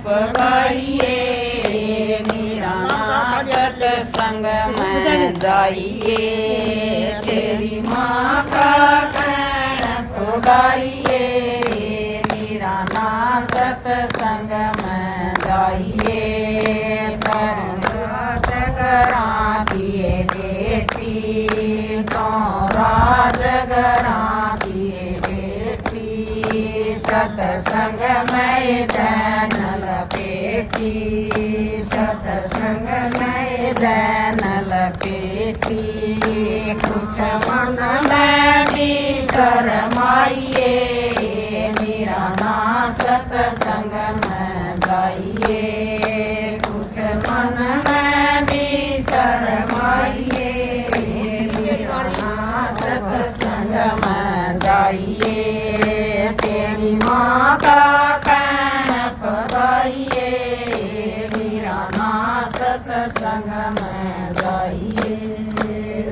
पगाइए मीरा ना सत्संग में जाइए तेरी माँ का कहना पगाइए मीरा ना सत्संग में जाइए राजगरा किए बेटी तो राजगरा किए बेटी सत्संग में दैन लपेटी सत्संग में दैन लपेटी कुछ मन में भी शरमाइए मीरा ना सत्संग में जाइए कुछ मन में भी शरमाइए मीरा ना सत्संग में जाइए तेरी माँ का कहना पगाइए मीरा ना सत्संग में जाइए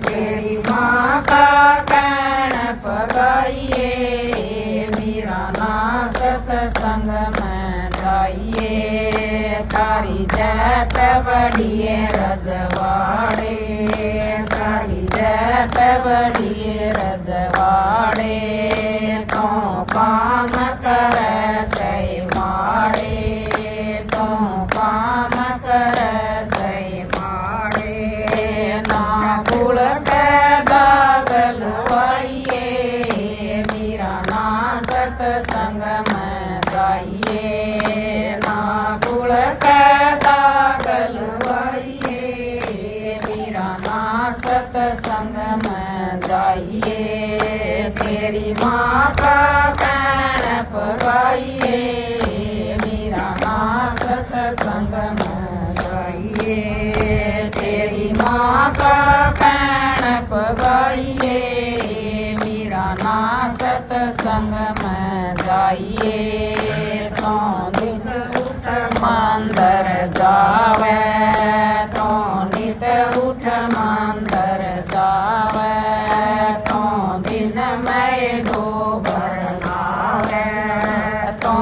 तेरी माँ का कहना पगाइए मीरा ना सत्संग में जाइए तारी जैत बड़िए रजवाड़े तारी जैत बड़िए रजवाड़े तो काम कर सही माड़े तो काम कर सही माड़े ना भूल के दागल वाइए मीरा ना सत्संग में जाइए ना भूल के दागल वाइए मीरा ना सत्संग में जाइए तेरी माँ का कहना पगाइए मीरा ना सत्संग में जाइए तेरी माँ का कहना पगाइए मीरा ना सत्संग में जाइए तो दिन उठ मंदिर जावे तो नित उठ मंदिर जावे तो दिन में दो बर नावे तो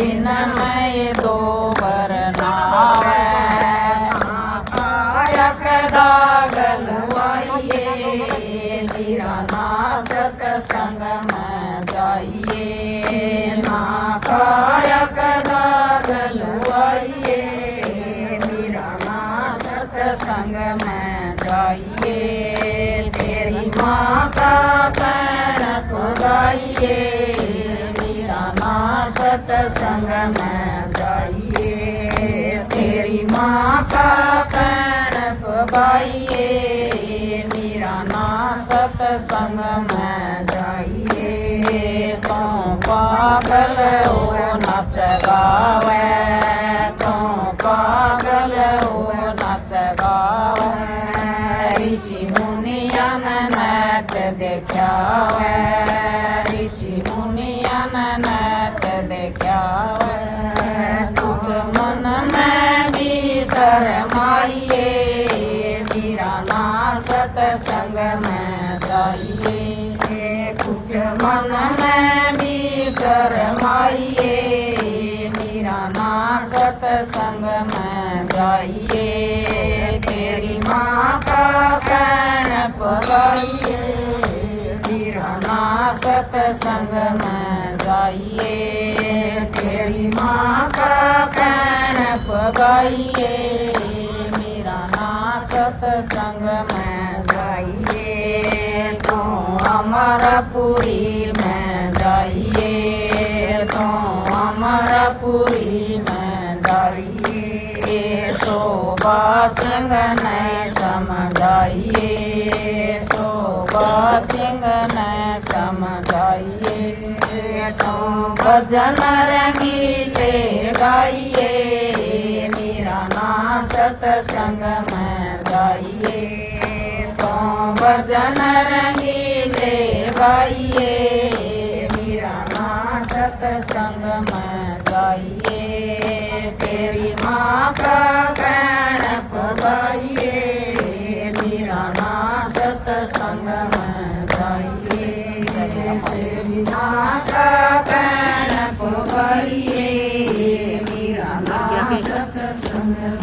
दिन में दो बर नावे कायक दागल वाइए मीरा ना सत्संग में जाइए ना कायक दागल वाइए मीरा ना सत्संग में जाइए तेरी माँ का कहना पगाइए मीरा ना सत्संग में जाइए तेरी माँ का कहना पगाइए मीरा ना सत्संग में जाइए तो पागल हो नच गावे तो पागल हो नच गावे ऋषि मुनियन नाच देखावे ऋषि मुनियन नाच देखावे कुछ मन में भी शरमाइए मीरा ना सत्संग में जाइए कुछ मन में भी शरमाइए मीरा ना सत्संग में जाइए तेरी माँ का कहना पगाइए मीरा ना सत्संग में जाइए तेरी माँ का कहना पगाइए मीरा ना सत्संग में जाइए तो अमरपुरी में जाइए तो अमरपुरी में जाइए शोभा सिंह ने समझाइए शोभा सिंह ने समझाइए तो भजन रंगीले गाइए मीरा ना सत्संग में जाइए तो भजन रंगीले गाइए मीरा ना सत्संग में जाइए तेरी माँ का कहना पगाइए मीरा ना सत्संग में जाइए तेरी माँ का कहना पगाइए मीरा ना ਕੀ ਸਤ ਸੰਗ